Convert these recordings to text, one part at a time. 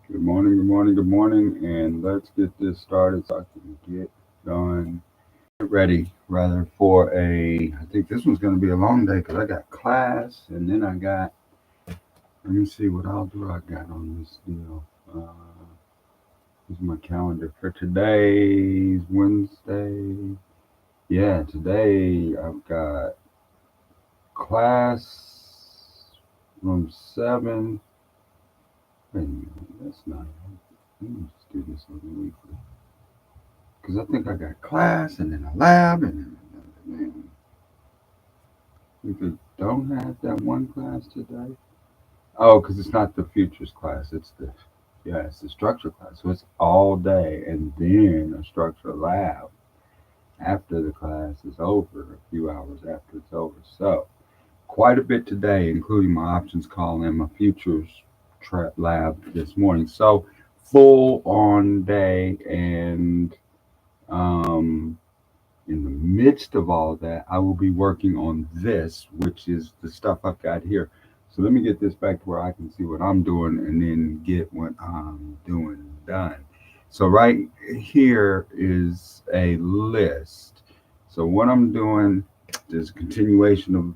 Good morning, good morning, good morning, and let's get this started so I can get done, get ready rather for I think this one's going to be a long day because I got class and then let me see what all do I got on this deal. This is my calendar for today's Wednesday. Yeah, today I've got class room 7. Wait a minute, that's not it. Let me just do this a little weekly. Because I think I got class and then a lab and we could don't have that one class today. Oh, because it's not the futures class. It's the structure class. So it's all day and then a structure lab after the class is over, a few hours after it's over. So quite a bit today, including my options call and my futures lab this morning. So full on day and um in the midst of all of that, I will be working on this, which is the stuff I've got here. So let me get this back to where I can see what I'm doing and then get what I'm doing done. So right here is a list. So what I'm doing is a continuation of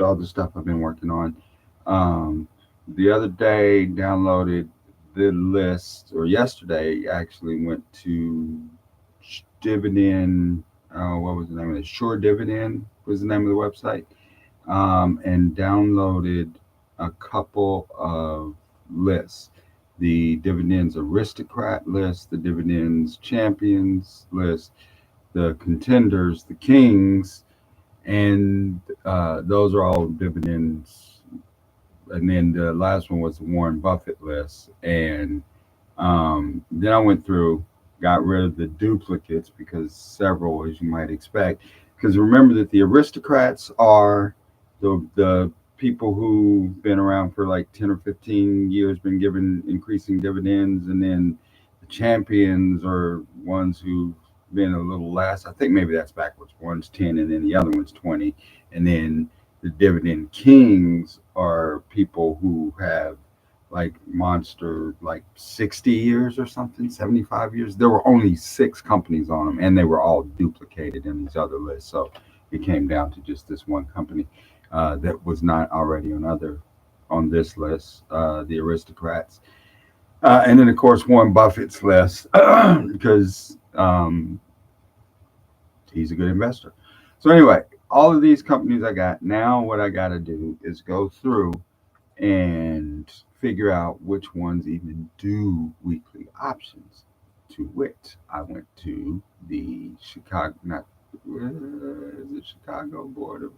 all the stuff I've been working on. Um, the other day downloaded the list, or yesterday actually went to dividend. What was the name of it? Sure Dividend was the name of the website, and downloaded a couple of lists. The dividends aristocrat list, the dividends champions list, the contenders, the kings, and those are all dividends. And then the last one was the Warren Buffett list, and then I went through, got rid of the duplicates because several, as you might expect. Because remember that the aristocrats are the people who've been around for like 10 or 15 years, been given increasing dividends, and then the champions are ones who've been a little less. I think maybe that's backwards. One's 10 and then the other one's 20. And then the dividend kings are people who have like monster like 60 years or something, 75 years. There were only 6 companies on them and they were all duplicated in these other lists. So it came down to just this one company that was not already on this list, the aristocrats. And then of course Warren Buffett's list because he's a good investor. So anyway, all of these companies I got, now what I got to do is go through and figure out which ones even do weekly options. To wit, I went to the Chicago, not is it Chicago Board of.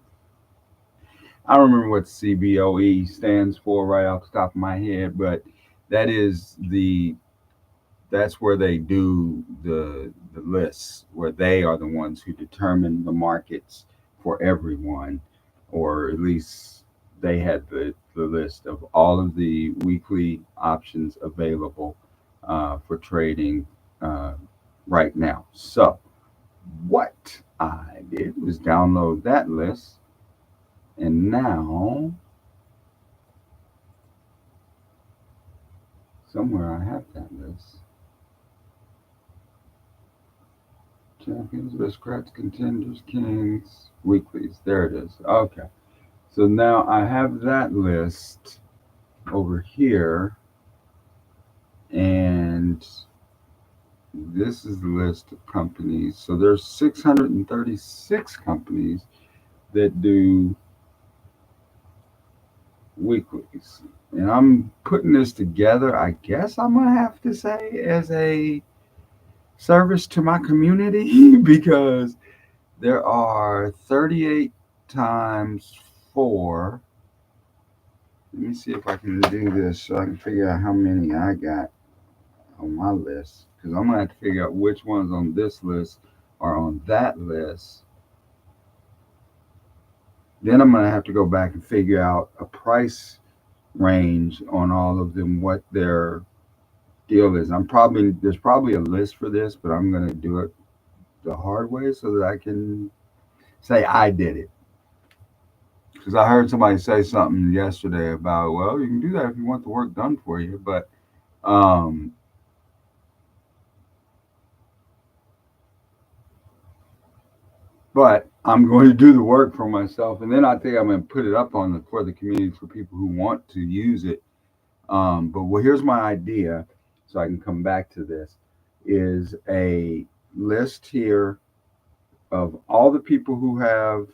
I don't remember what CBOE stands for right off the top of my head, but that is that's where they do the lists, where they are the ones who determine the markets for everyone, or at least they had the list of all of the weekly options available for trading uh, right now. So what I did was download that list, and now somewhere I have that list. Champions, aristocrats, contenders, kings, weeklies. There it is. Okay. So now I have that list over here, and this is the list of companies. So there's 636 companies that do weeklies. And I'm putting this together, I guess I'm going to have to say, as a service to my community because there are 38 times 4. Let me see if I can do this so I can figure out how many I got on my list. Because I'm going to have to figure out which ones on this list are on that list. Then I'm going to have to go back and figure out a price range on all of them, what their deal is. There's probably a list for this, but I'm going to do it the hard way so that I can say I did it. Because I heard somebody say something yesterday about, well, you can do that if you want the work done for you, but Um, but I'm going to do the work for myself, and then I think I'm going to put it up on the for the community for people who want to use it. But well, here's my idea, so I can come back to this: is a list here of all the people who have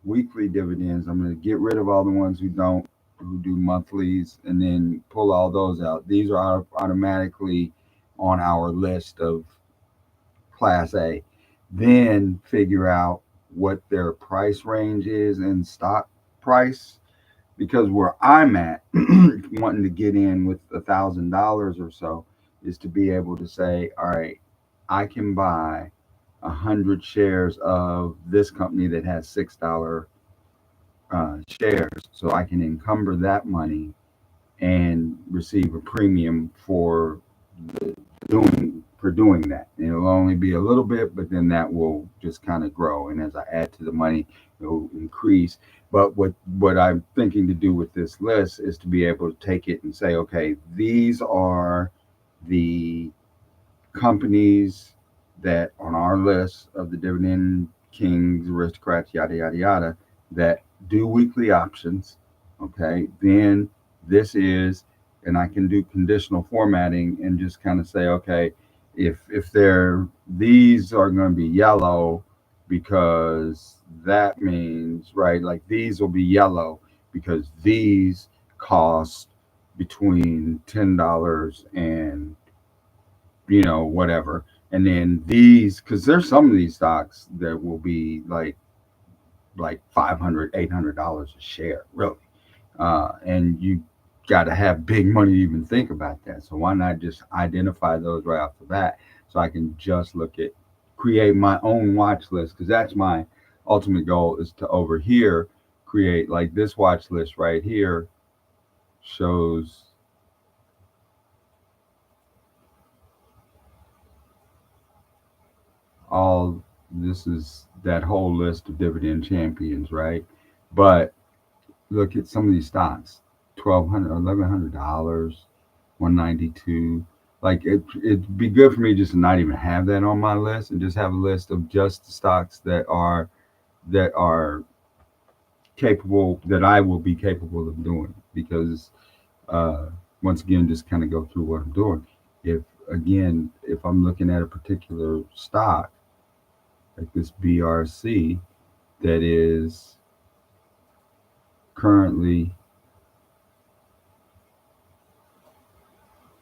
weekly dividends. I'm going to get rid of all the ones who don't, who do monthlies, and then pull all those out. These are automatically on our list of Class A. Then figure out what their price range is and stock price. Because where I'm at, wanting to get in with $1,000 or so, is to be able to say, all right, I can buy 100 shares of this company that has $6 shares, so I can encumber that money and receive a premium for doing that. And it'll only be a little bit, but then that will just kind of grow. And as I add to the money, it will increase. But what I'm thinking to do with this list is to be able to take it and say, okay, these are the companies that on our list of the dividend kings, aristocrats, yada yada yada, that do weekly options. Okay, then this is, and I can do conditional formatting and just kind of say, okay, if they're these are going to be yellow because that means right, like these will be yellow because these cost between $10 and whatever. And then these, because there's some of these stocks that will be like 500, $800 a share, really. And you got to have big money to even think about that. So why not just identify those right off the bat, so I can just look at, create my own watch list, because that's my ultimate goal, is to over here create like this watch list right here shows all, this is that whole list of dividend champions, right? But look at some of these stocks: $1,200, $1,100, 192. Like it'd be good for me just to not even have that on my list and just have a list of just the stocks that are capable, that I will be capable of doing. Because uh, once again, just kind of go through what I'm doing. If I'm looking at a particular stock like this BRC that is currently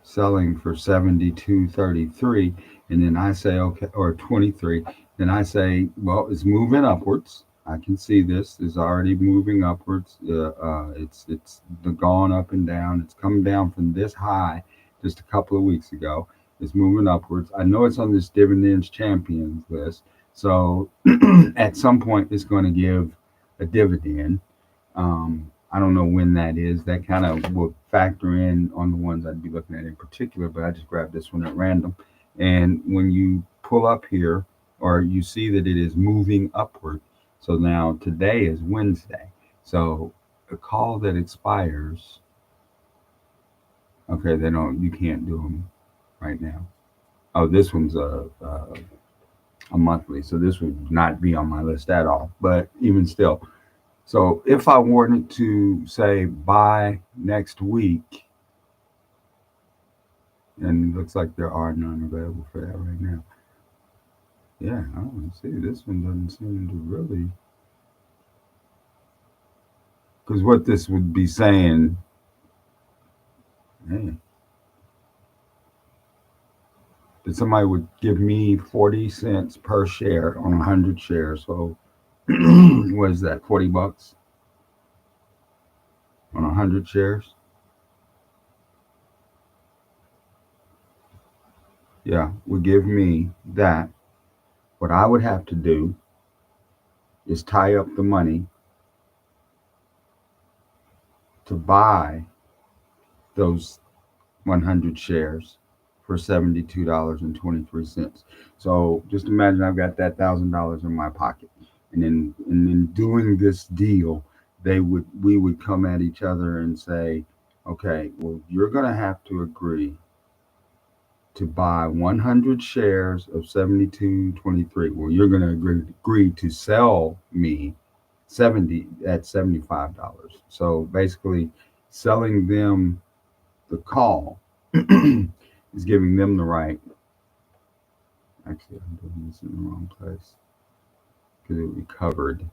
selling for 72.33, and then I say okay, or 23, then I say, well, it's moving upwards. I can see this is already moving upwards. It's gone up and down. It's come down from this high just a couple of weeks ago. It's moving upwards. I know it's on this dividends champions list, so at some point it's going to give a dividend. I don't know when that is. That kind of will factor in on the ones I'd be looking at in particular, but I just grabbed this one at random. And when you pull up here, or you see that it is moving upward. So now today is Wednesday. So a call that expires, okay, you can't do them right now. Oh, this one's a monthly, so this would not be on my list at all. But even still, so if I wanted to say buy next week, and it looks like there are none available for that right now. Yeah, I don't see. This one doesn't seem to really, because what this would be saying, hey, that somebody would give me 40 cents per share on 100 shares. So what is that? $40 on 100 shares? Yeah, would give me that. What I would have to do is tie up the money to buy those 100 shares for $72.23. So just imagine I've got that $1,000 in my pocket, and in doing this deal, we would come at each other and say, okay, well, you're going to have to agree. to buy 100 shares of 72.23. Well, you're going to agree to sell me 70 at $75. So basically, selling them the call is giving them the right. Actually, I'm doing this in the wrong place because it would be covered.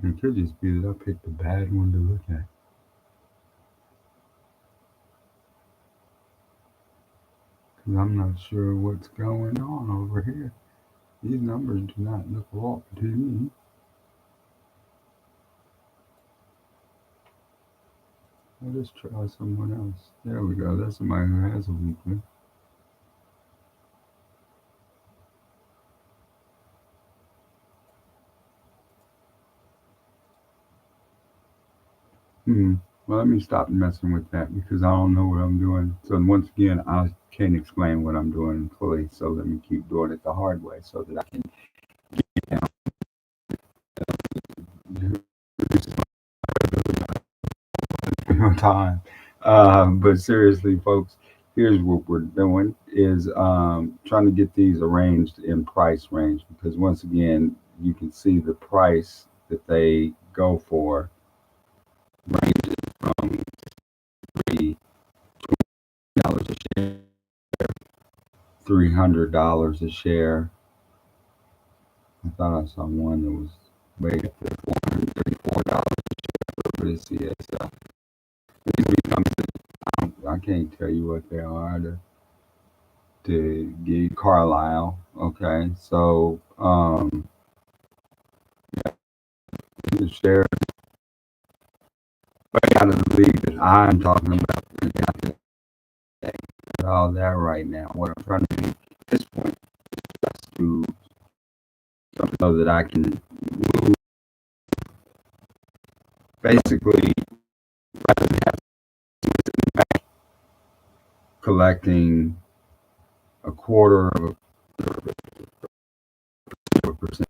It could just be that I picked a bad one to look at. Because I'm not sure what's going on over here. These numbers do not look off to me. I'll just try someone else. There we go. That's somebody who has a weekly. Well, let me stop messing with that because I don't know what I'm doing. So once again, I can't explain what I'm doing fully. So let me keep doing it the hard way so that I can get down on time. But seriously, folks, here's what we're doing is trying to get these arranged in price range because once again, you can see the price that they go for ranges from $3 a share, $300 a share. I thought I saw one that was way up there, $434 a share. But it's these becomes I can't tell you what they are to get Carlisle. Okay, so the share out of the league that I'm talking about. All that right now. What I'm trying to do at this point is to so that I can move basically rather than have collecting a quarter of a percent.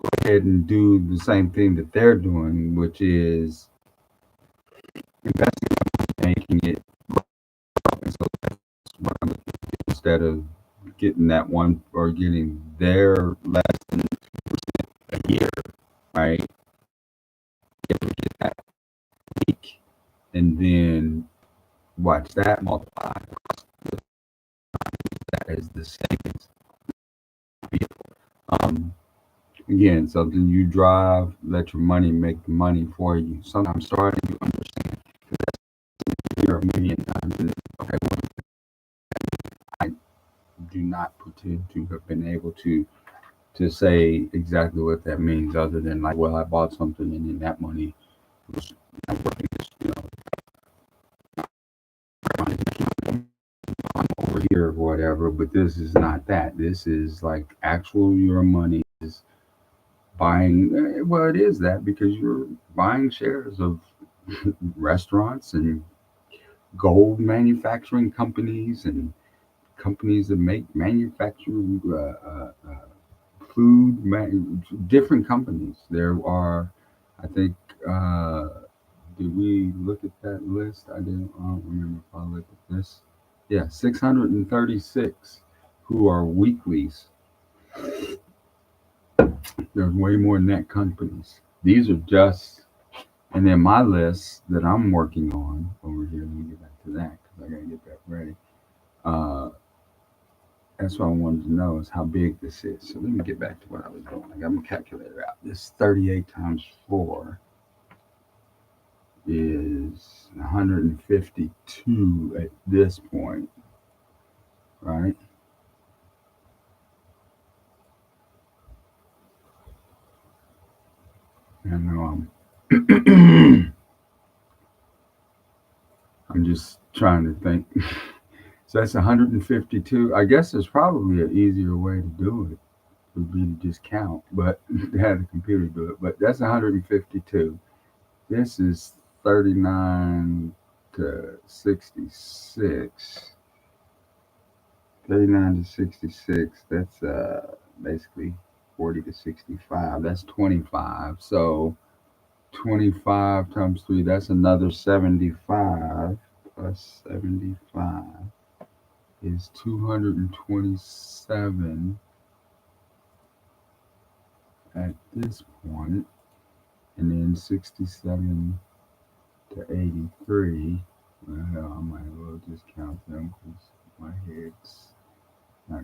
Go ahead and do the same thing that they're doing, which is investing and making it grow. And so that's what I'm looking at instead of getting that one or getting their less than 2% a year, right? If we get that week and then watch that multiply, that is the savings. Um, Again, something you drive, let your money make the money for you. Sometimes starting, you understand. You're a million times. Okay, well, I do not pretend to have been able to say exactly what that means, other than like, well, I bought something and then that money was working, over here or whatever. But this is not that. This is like actual your money is buying. Well, it is that because you're buying shares of restaurants and gold manufacturing companies and companies that make manufacturing food, different companies. There are, I think, did we look at that list? I didn't. I don't remember if I looked at this. Yeah, 636 who are weeklies. There's way more than that companies. These are just, and then my list that I'm working on over here. Let me get back to that because I gotta get that ready. Uh, that's what I wanted to know is how big this is. So let me get back to what I was doing. I got my calculator out. This 38 times 4 is 152 at this point, right? I know I'm just trying to think. So that's 152. I guess there's probably an easier way to do it. Would be to just count, but have the computer do it. But that's 152. This is 39 to 66. 39 to 66. That's basically 40 to 65. That's 25. So 25 times 3, that's another 75. Plus 75 is 227 at this point. And then 67 to 83. Well, I might as well just count them because my head's not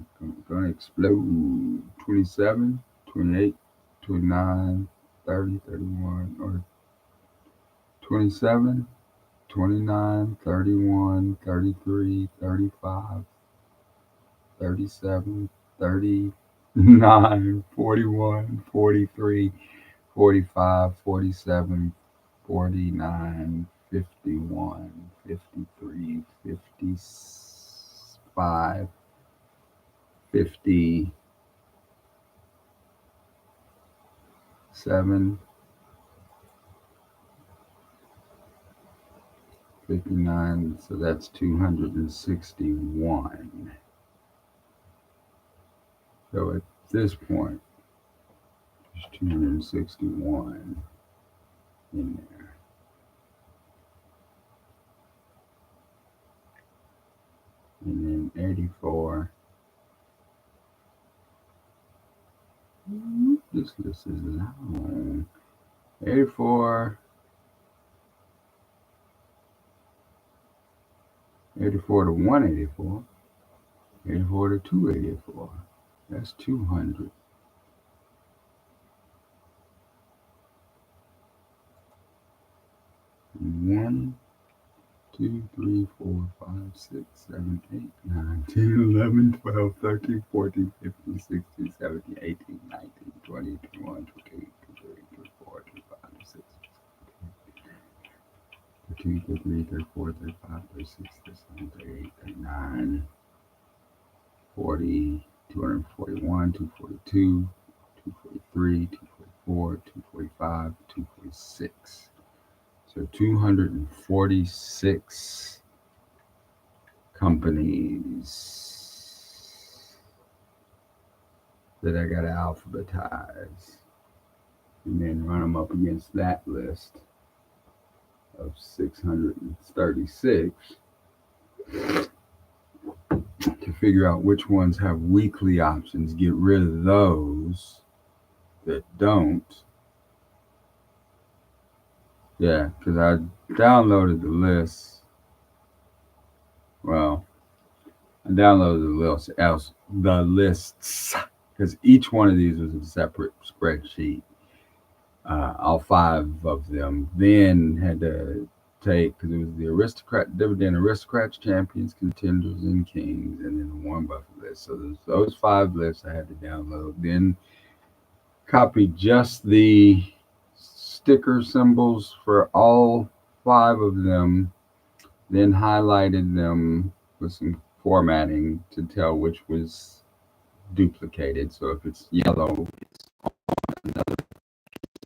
gonna explode. 27, 28, 29, 30, 31, or 27, 29, 31, 33, 35, 37, 39, 41, 43, 45, 47, 49, 51, 53, 55, 57, 59. So that's 261. So at this point, there's 261 in there. And then 84. This list is long. 84. 84 to 184. 84 to 284. That's 200. 1, 2, 3, 4, 5, 6, 7, 8, 9, 10, 11, 12, 13, 14, 15, 16, 17, 18, 19, 20, 21, 22, 23, 24, 25, 26, 32, 33, 34, 35, 36, 37, 38, 39, 40, 241, 242, 243, 244, 245, 246. So 246 companies that I got to alphabetize and then run them up against that list of 636 to figure out which ones have weekly options, get rid of those that don't. Yeah, because I downloaded the list. Well, I downloaded the lists, because each one of these was a separate spreadsheet. All 5 of them. Then had to take, because it was the Dividend Aristocrats, Champions, Contenders, and Kings, and then the Warren Buffett list. So those 5 lists I had to download. Then copy just the sticker symbols for all 5 of them. Then highlighted them with some formatting to tell which was duplicated. So if it's yellow, it's on another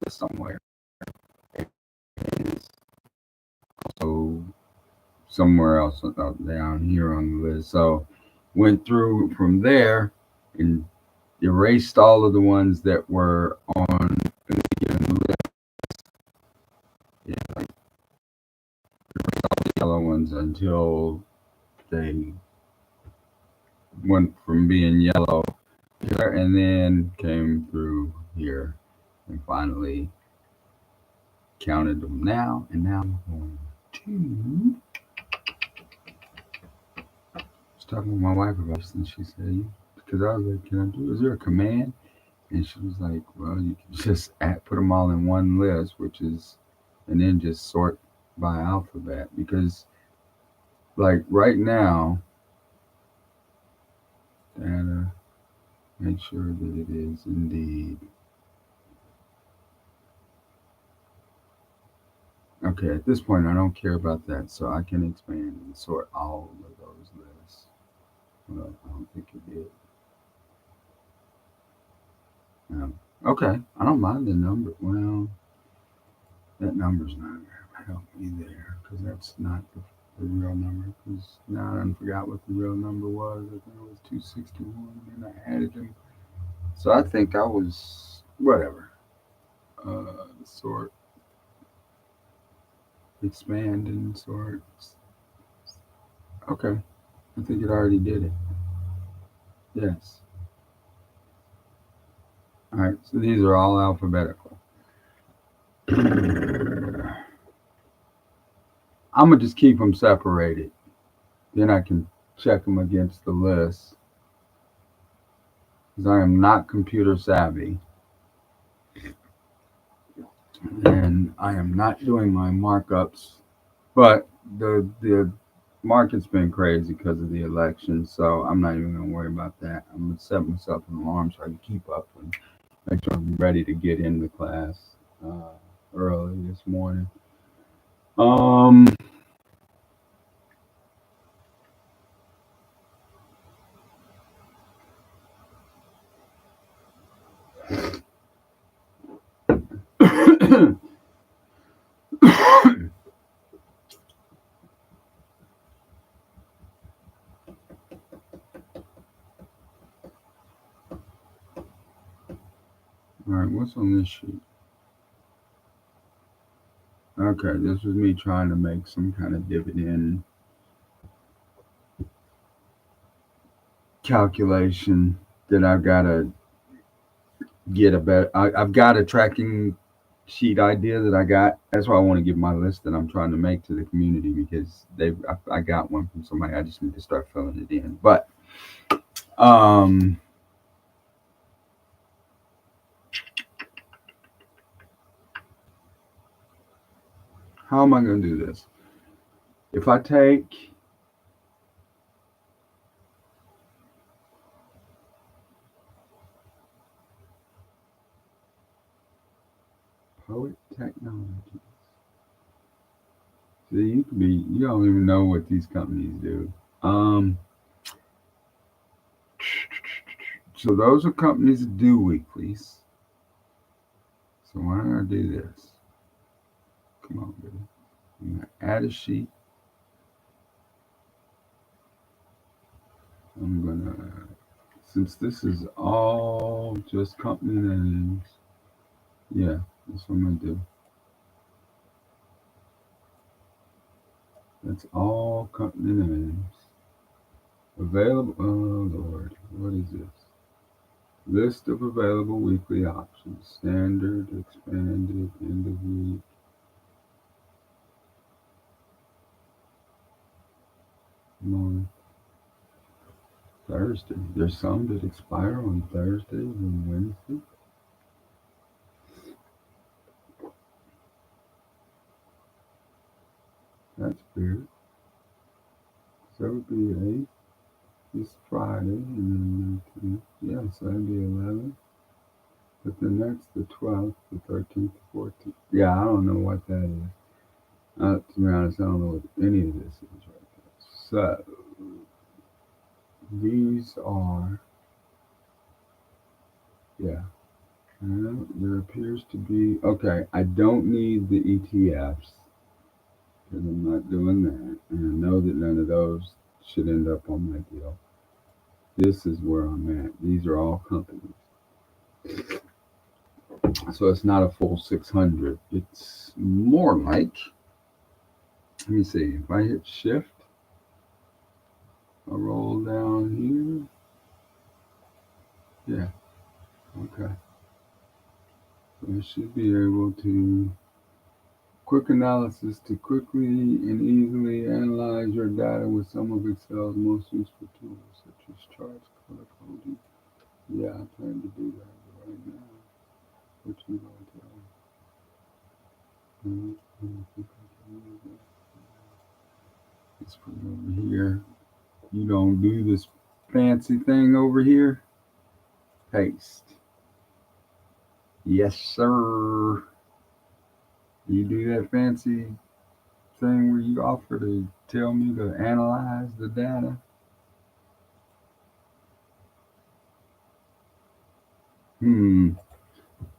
list somewhere. It is also somewhere else down here on the list. So went through from there and erased all of the ones that were on the list. Yeah, like erased all the yellow ones until they went from being yellow here, and then came through here and finally counted them now. And now I'm going to. I was talking with my wife about this, and she said, because I was like, is there a command? And she was like, well, you can just put them all in one list, and then just sort by alphabet. Because, like, right now, data, make sure that it is indeed. Okay, at this point, I don't care about that, so I can expand and sort all of those lists. Well, I don't think it did. Okay, I don't mind the number. Well, that number's not going to help me there because that's not the real number. Because now I forgot what the real number was. I think it was 261, and I added them So I think I was whatever. Sort, expand and sort. Okay, I think it already did it. Yes. All right. So these are all alphabetical. I'm gonna just keep them separated. Then I can check them against the list because I am not computer savvy and I am not doing my markups. But the market's been crazy because of the election, so I'm not even gonna worry about that. I'm gonna set myself an alarm so I can keep up and make sure I'm ready to get into class uh, early this morning. Um, all right, what's on this sheet? Okay, this was me trying to make some kind of dividend calculation that I've got to get a better. I've got a tracking sheet idea that I got. That's why I want to give my list that I'm trying to make to the community because I got one from somebody. I just need to start filling it in. But um, how am I going to do this? If I take Poet Technology, see, you don't even know what these companies do. So those are companies that do weeklies. So why don't I do this? Come on, baby. I'm gonna add a sheet. I'm gonna, since this is all just company names, yeah, that's what I'm gonna do. That's all company names. Available, oh Lord, what is this? List of available weekly options. Standard, expanded, end of week. Month. Thursday. There's some that expire on Thursdays and Wednesdays. That's weird. So it would be 8th, this Friday, and then 19th. Yeah, so that'd be 11th. But then that's the 12th, the 13th, the 14th. Yeah, I don't know what that is. To be honest, I don't know what any of this is right there. So these are, yeah. There appears to be, okay, I don't need the ETFs because I'm not doing that. And I know that none of those should end up on my deal. This is where I'm at. These are all companies. So it's not a full 600. It's more like, let me see, if I hit shift, I roll down here. Yeah, okay. So I should be able to, quick analysis to quickly and easily analyze your data with some of Excel's most useful tools, such as charts, color coding. Yeah, I plan to do that right now. What you going to tell me? I don't think I can use that. Let's put it over here. You don't do this fancy thing over here. Paste. Yes, sir. You do that fancy thing where you offer to tell me to analyze the data. Hmm.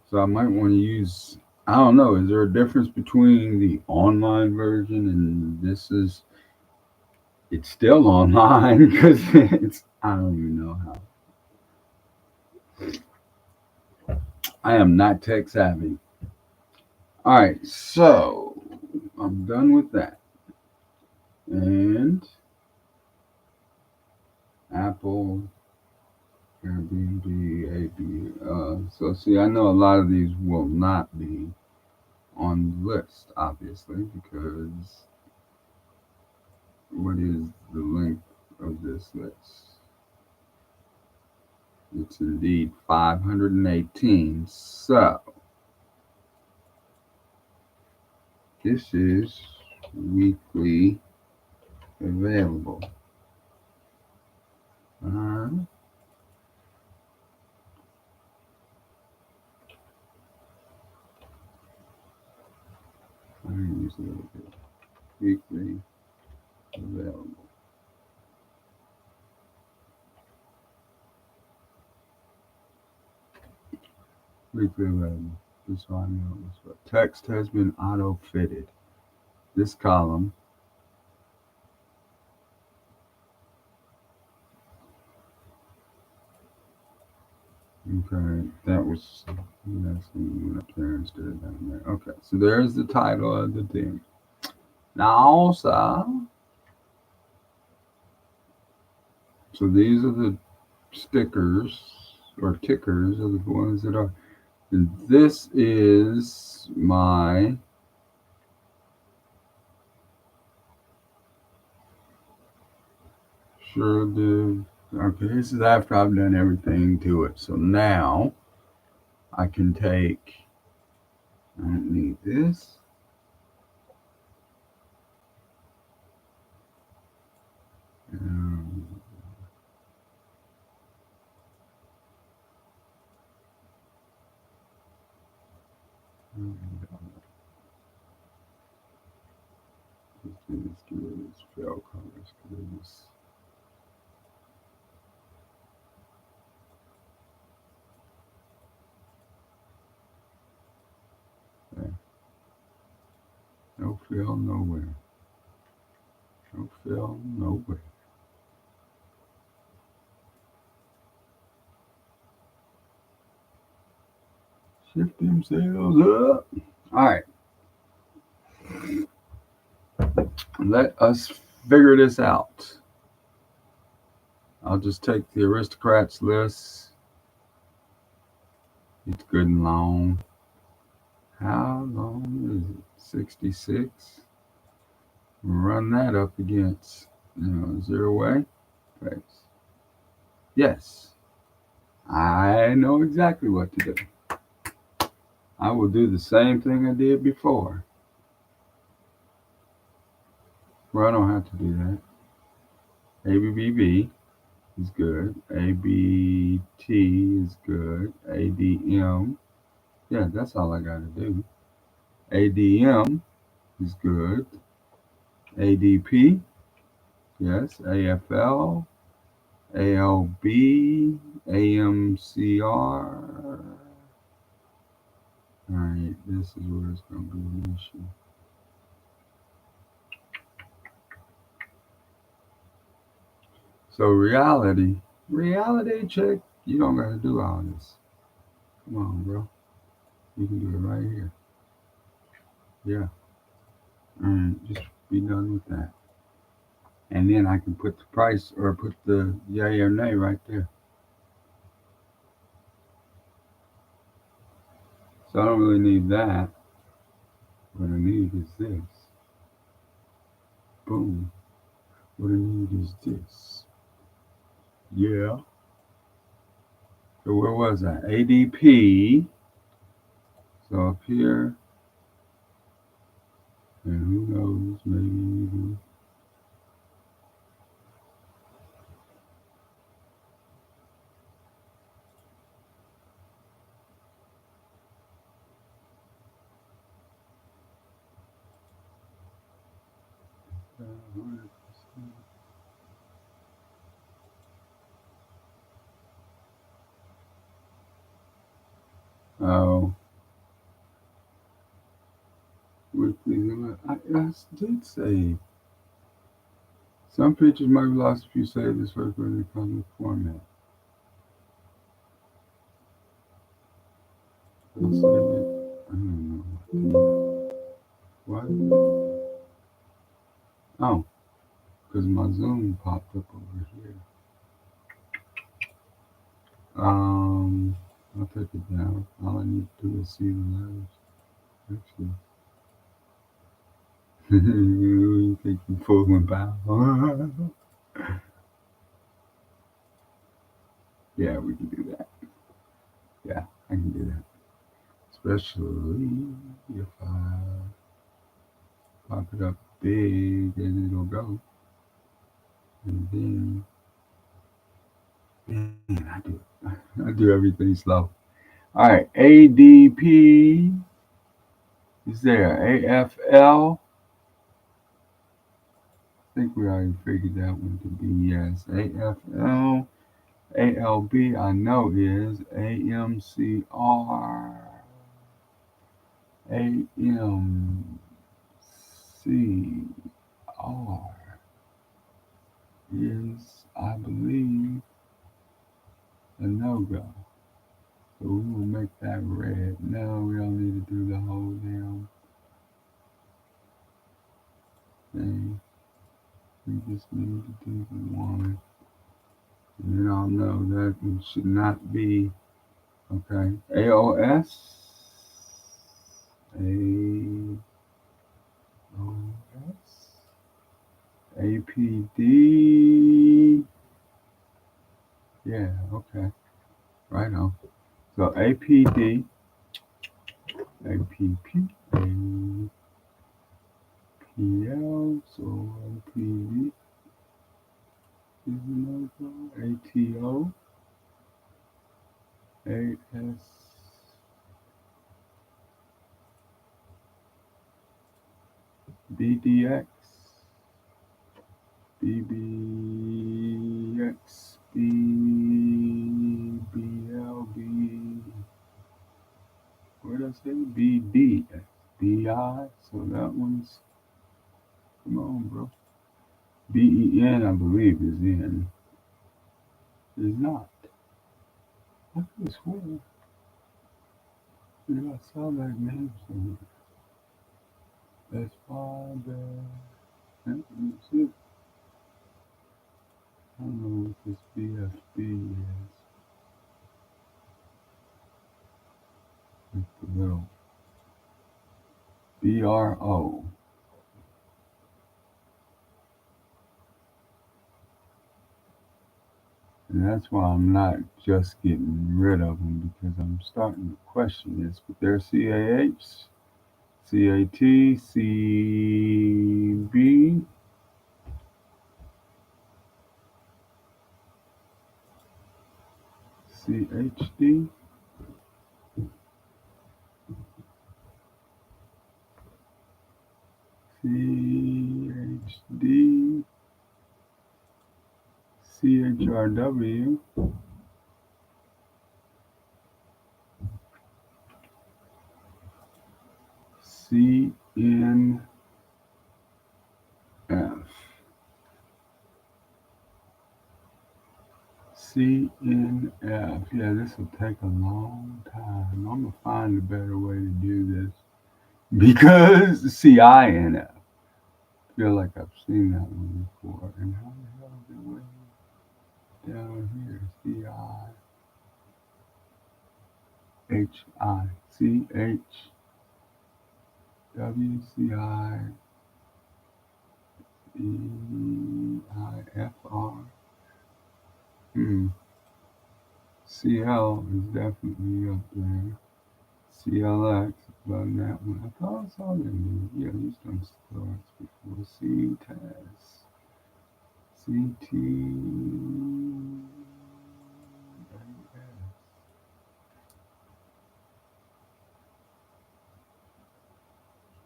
So I might want to use, I don't know, is there a difference between the online version and this is, it's still online because it's, I don't even know how. I am not tech savvy. All right, so I'm done with that. And Apple, Airbnb, AB. So see, I know a lot of these will not be on the list, obviously, because what is the length of this list? It's indeed 518. So this is weekly available. I use a little bit. Weekly available. Weekly available. This one knows. Text has been auto fitted. This column. Okay, that was that's went up there instead of down there. Okay, so there's the title of the thing. Now, so these are the stickers or tickers of the ones that are. And this is my sure do. Okay, this is after I've done everything to it. So now I can take. I don't need this. Um, let's get rid of these fail colors because no fill nowhere. No fill nowhere. Shift themselves up. All right. Let us figure this out. I'll just take the aristocrats list. It's good and long. How long is it? 66. Run that up against 0 way. Place. Yes. I know exactly what to do. I will do the same thing I did before. Well, I don't have to do that. ABBB is good. ABT is good. ADM. Yeah, that's all I got to do. ADM is good. ADP. Yes. AFL. ALB. AMCR. All right, this is where it's going to be an issue. So reality check, you don't got to do all this. Come on, bro. You can do it right here. Yeah. And just be done with that. And then I can put the price or put the yay or nay right there. So I don't really need that. What I need is this. Boom. What I need is this. Yeah. So where was I? ADP. So up here. And who knows, maybe even. Oh, weekly. I did say some pictures might be lost if you save this work in the public format. I'll save it. I don't know what. Oh, because my Zoom popped up over here. I'll take it down. All I need to do is see the letters. Actually, you think you fooling, pal? Yeah, we can do that. Yeah, I can do that. Especially if I pop it up big and it'll go. And then, man, I do everything slow. All right, ADP is there. AFL, I think we already figured that one to be yes. AFL, ALB, I know is AMCR, AMCR is, I believe, a no-go. So we will make that red. No, we don't need to do the whole damn thing. We just need to do the one. And then I'll know that it should not be. Okay. AOS. AOS. APD. Yeah, okay. Right on. So APD, APP, APL, so APD is another ATO, AS, BDX, BBX, BBLB, what did I say? BD, BI, so that one's, come on, bro. BEN, I believe, is in. Is not. I could have sworn that I saw that name somewhere. That's why that's it. I don't know what this BFB is. It's the little BRO. And that's why I'm not just getting rid of them because I'm starting to question this. But there's CAH, CAT, CB, CHD, CHD, CHRW, CNF. CNF. Yeah, this will take a long time. I'm gonna find a better way to do this because CINF. I feel like I've seen that one before. And how the hell is it way down here? CICHWCIEIFR. CL is definitely up there. CLX, but that one, I thought I saw them. Yeah, these done starts before. CTAS, CT,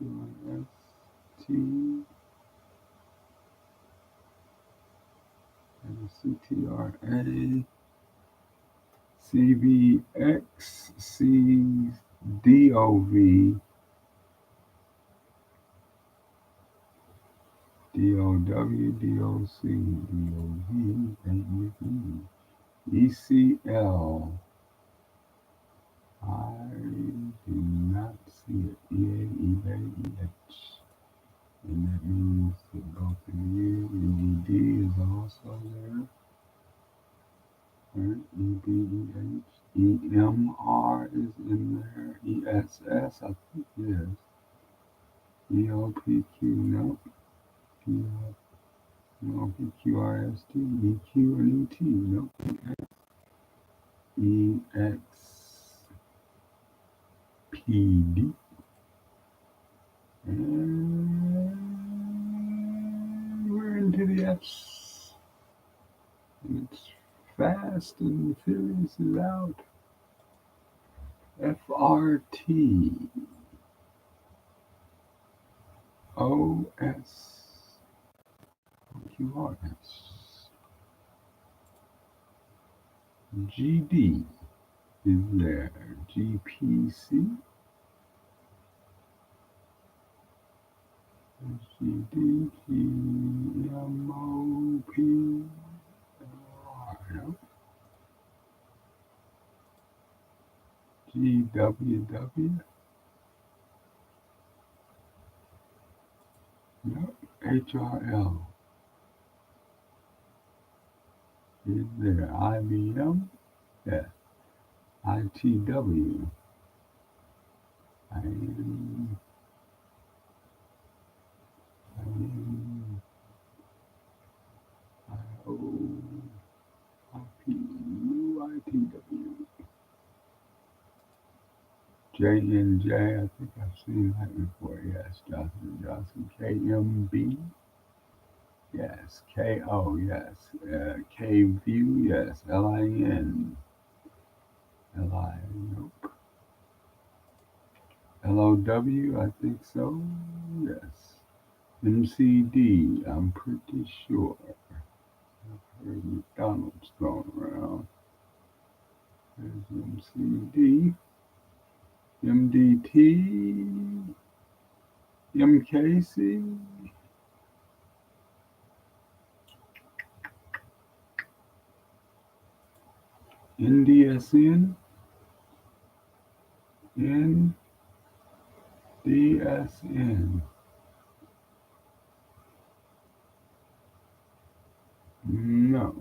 QST, and CTRA, CBX, CDOV, DOW, DOC, DOV, ECL, EH. And that means that both of you, ED is also there. Right? EBEH. EMR is in there. ESS, I think, yes. ELPQ, no. ELPQRST, EQ, and ET, no. EXPD. And we're into the F's. And it's Fast and Furious is out. FRT. OS. QRS. GD is there. GPC. GD. GMOP. GWW. Yep. HRL is there. IBM. Yeah. ITW. IM. IO. ITW. J&J, I think I've seen that before. Yes, Johnson & Johnson. KMB. Yes. KO, yes. KView, yes. LIN. LI, nope. LOW, I think so. Yes. MCD, I'm pretty sure. I've heard McDonald's going around. There's MCD. MDT. MKC. NDSN. NDSN. No.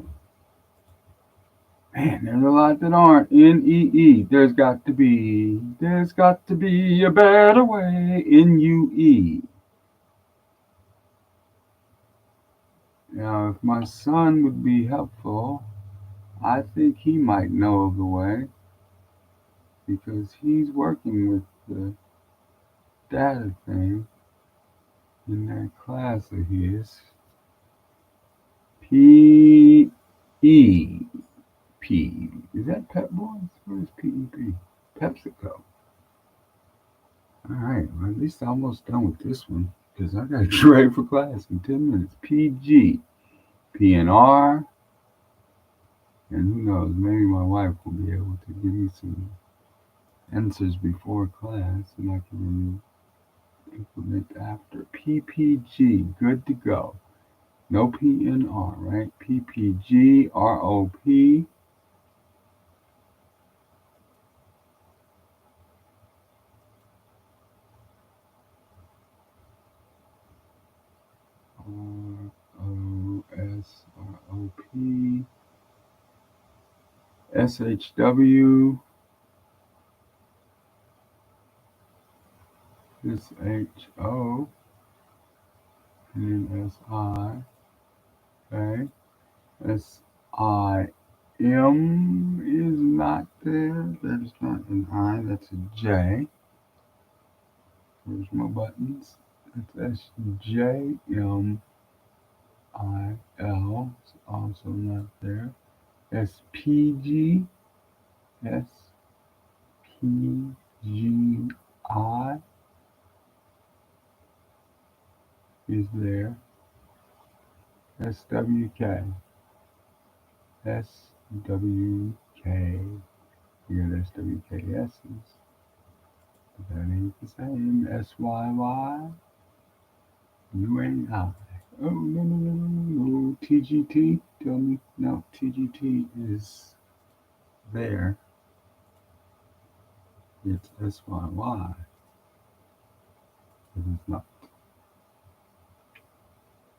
Man, there's a lot that aren't. NEE. There's got to be a better way. NUE. Now, if my son would be helpful, I think he might know of the way, because he's working with the data thing in that class of his. PEP. Is that Pep Boys? What is PEP? PepsiCo. Alright, well, at least I'm almost done with this one, because I got to get ready for class in 10 minutes. PG. PNR. And who knows, maybe my wife will be able to give me some answers before class, and I can implement after. PPG, good to go. No PNR, right? PPG, ROP. ROSROP. SHW. SHO. And then SI. Okay. SIM is not there. That is not an I, that's a J. Where's my buttons? That's SJMIL. It's also not there. SPG. SPGI is there. SWK. SWK. You got SWKS's. But that ain't the same. SYY. UAI. Oh, no. TGT. Tell me. No, TGT is there. It's SYY. It is not.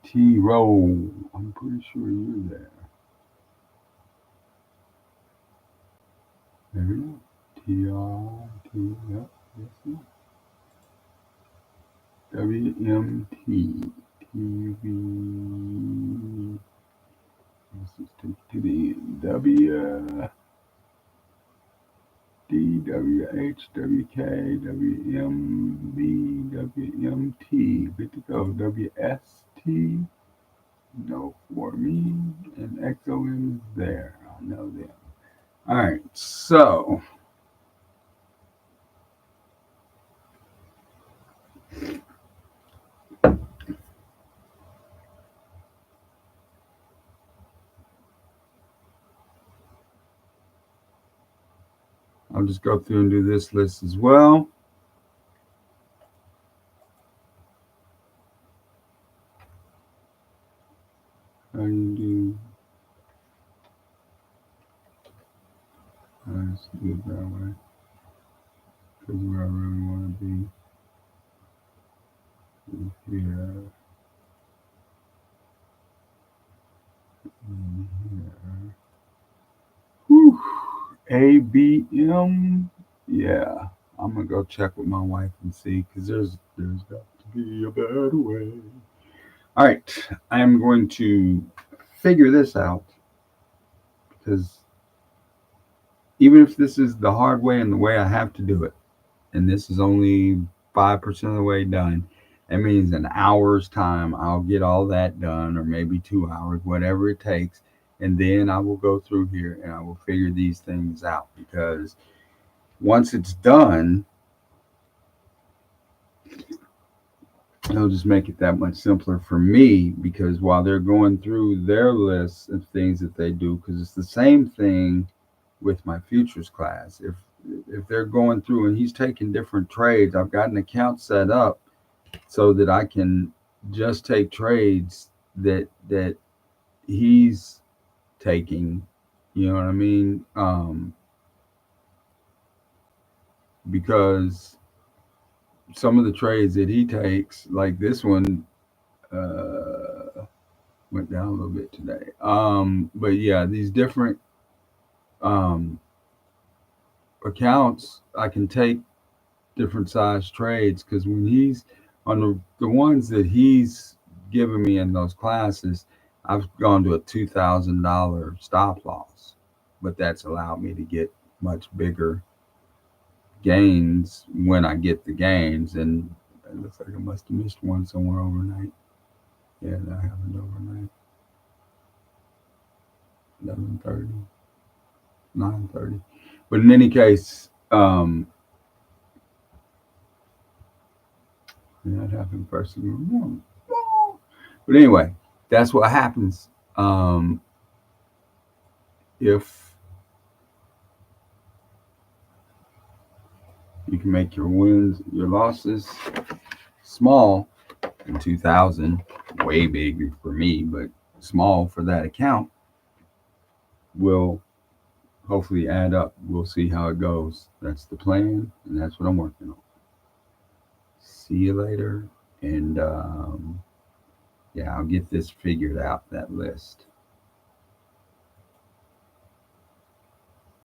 T-Roll. I'm pretty sure you're there. There we go. T-R-T. Yep. Yes, sir. W-M-T. T-V. Let's just take it to the end. W. D, W, H, W, K, W, M, B, W, M, T. Good to go. W, S, T. No for me. And XOM is there. I know them. All right. So I'll just go through and do this list as well. How do you do? Let's do it that way. Because where I really want to be is here. And here. Whew. ABM. Yeah. I'm gonna go check with my wife and see because there's got to be a better way. All right. I'm going to figure this out because even if this is the hard way and the way I have to do it, and this is only 5% of the way done, that means an hour's time I'll get all that done, or maybe 2 hours, whatever it takes, and then I will go through here and I will figure these things out because once it's done, it'll just make it that much simpler for me because while they're going through their lists of things that they do, because it's the same thing with my futures class. If they're going through and he's taking different trades, I've got an account set up so that I can just take trades that he's taking. You know what I mean? Because some of the trades that he takes, like this one, went down a little bit today. But yeah, these different um, accounts, I can take different size trades because when he's on the ones that he's given me in those classes, I've gone to a $2,000 stop loss, but that's allowed me to get much bigger gains when I get the gains. And it looks like I must have missed one somewhere overnight. Yeah, that happened overnight. 11:30, 9:30. But in any case, that happened first thing in the morning. But anyway, that's what happens if you can make your wins, your losses small. In 2000, way big for me, but small for that account, will hopefully add up. We'll see how it goes. That's the plan, and that's what I'm working on. See you later, and yeah, I'll get this figured out, that list.